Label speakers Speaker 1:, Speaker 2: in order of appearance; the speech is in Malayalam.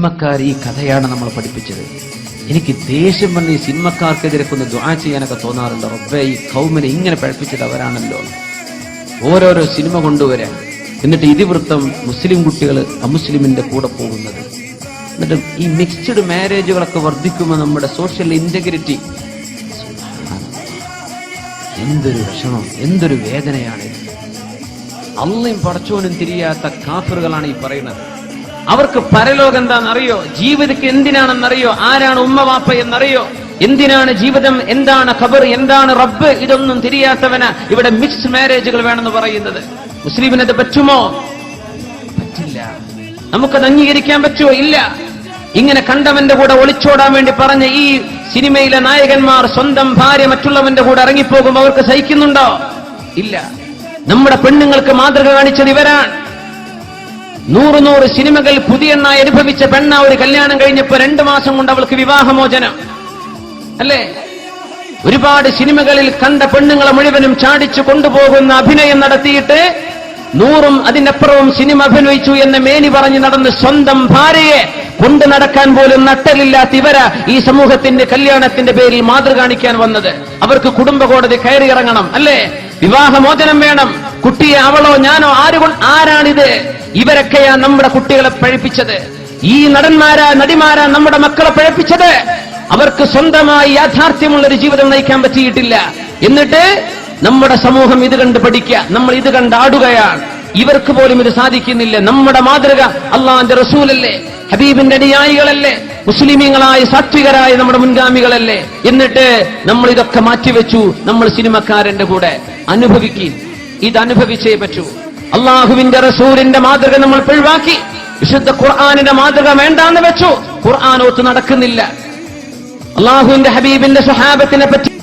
Speaker 1: സിനിമക്കാർ ഈ കഥയാണ് നമ്മൾ പഠിപ്പിച്ചത്. എനിക്ക് ദേഷ്യം വന്ന് ഈ സിനിമക്കാർക്കെതിരെ ഒന്ന് ദുആ ചെയ്യാനൊക്കെ തോന്നാറുണ്ട്. റബ്ബേ, ഈ ഖൗമിനെ ഇങ്ങനെ പഠിപ്പിച്ചത് അവരാണല്ലോ. ഓരോരോ സിനിമ കൊണ്ടുവരാൻ, എന്നിട്ട് ഇതിവൃത്തം മുസ്ലിം കുട്ടികൾ അമുസ്ലിമിന്റെ കൂടെ പോകുന്നത്, എന്നിട്ട് ഈ മിക്സ്ഡ് മാരേജുകളൊക്കെ വർദ്ധിക്കുമ്പോൾ നമ്മുടെ സോഷ്യൽ ഇന്റഗ്രിറ്റി. എന്തൊരു വിഷമം, എന്തൊരു വേദനയാണ്. അള്ളയും പടച്ചോനും തിരിയാത്ത കാഫിറുകളാണ് ഈ പറയുന്നത്. അവർക്ക് പരലോകം എന്താണെന്നറിയോ, ജീവിതക്ക് എന്തിനാണെന്നറിയോ, ആരാണ് ഉമ്മ വാപ്പ എന്നറിയോ, എന്തിനാണ് ജീവിതം, എന്താണ് ഖബർ, എന്താണ് റബ്ബ്, ഇതൊന്നും തിരിയാത്തവന് ഇവിടെ മിക്സ്ഡ് മാരേജുകൾ വേണമെന്ന് പറയുന്നത്. മുസ്ലിമിനത് പറ്റുമോ? പറ്റില്ല. നമുക്കത് അംഗീകരിക്കാൻ പറ്റുമോ? ഇല്ല. ഇങ്ങനെ കണ്ടവന്റെ കൂടെ ഒളിച്ചോടാൻ വേണ്ടി പറഞ്ഞ ഈ സിനിമയിലെ നായകന്മാർ സ്വന്തം ഭാര്യ മറ്റുള്ളവന്റെ കൂടെ ഇറങ്ങിപ്പോകുമ്പോൾ അവർക്ക് സഹിക്കുന്നുണ്ടോ? ഇല്ല. നമ്മുടെ പെണ്ണുങ്ങൾക്ക് മാതൃക കാണിച്ചത് ഇവരാണ്. 100 സിനിമകൾ പുതിയെണ്ണായി അനുഭവിച്ച പെണ്ണ ഒരു കല്യാണം കഴിഞ്ഞപ്പോ 2 മാസം കൊണ്ട് അവൾക്ക് വിവാഹമോചനം അല്ലേ? ഒരുപാട് സിനിമകളിൽ കണ്ട പെണ്ണുങ്ങളെ മുഴുവനും ചാടിച്ചു കൊണ്ടുപോകുന്ന അഭിനയം നടത്തിയിട്ട് 100ഉം അതിനപ്പുറവും സിനിമ അഭിനയിച്ചു എന്ന് മേനി പറഞ്ഞ് നടന്ന് സ്വന്തം ഭാര്യയെ കൊണ്ടു നടക്കാൻ പോലും നട്ടലില്ലാത്ത ഇവരാ ഈ സമൂഹത്തിന്റെ കല്യാണത്തിന്റെ പേരിൽ മാതൃക കാണിക്കാൻ വന്നത്. അവർക്ക് കുടുംബ കോടതി കയറി ഇറങ്ങണം അല്ലേ? വിവാഹമോചനം വേണം. കുട്ടിയെ അവളോ ഞാനോ ആരാണിത്? ഇവരൊക്കെയാ നമ്മുടെ കുട്ടികളെ പഴിപ്പിച്ചത്. ഈ നടന്മാരാ നടിമാരാ നമ്മുടെ മക്കളെ പഴിപ്പിച്ചത്. അവർക്ക് സ്വന്തമായി യാഥാർത്ഥ്യമുള്ളൊരു ജീവിതം നയിക്കാൻ പറ്റിയിട്ടില്ല. എന്നിട്ട് നമ്മുടെ സമൂഹം ഇത് കണ്ട് പഠിക്കുക, നമ്മൾ ഇത് കണ്ട് ആടുകയാണ്. ഇവർക്ക് പോലും ഇത് സാധിക്കുന്നില്ല. നമ്മുടെ മാതൃക അള്ളാന്റെ റസൂലല്ലേ, ഹബീബിന്റെ അനുയായികളല്ലേ, മുസ്ലിമീങ്ങളായ സാത്വികരായ നമ്മുടെ മുൻഗാമികളല്ലേ. എന്നിട്ട് നമ്മൾ ഇതൊക്കെ മാറ്റിവെച്ചു. നമ്മൾ സിനിമക്കാരന്റെ കൂടെ അനുഭവിക്കും. ഇത് അനുഭവിച്ചേ പറ്റൂ. അള്ളാഹുവിന്റെ റസൂലിന്റെ മാതൃക നമ്മൾ പിഴവാക്കി. വിശുദ്ധ ഖുർആനിന്റെ മാതൃക വേണ്ടാന്ന് വെച്ചു. ഖുർആൻ ഒത്ത് നടക്കുന്നില്ല. അള്ളാഹുവിന്റെ ഹബീബിന്റെ സ്വഹാബത്തിനെ പറ്റി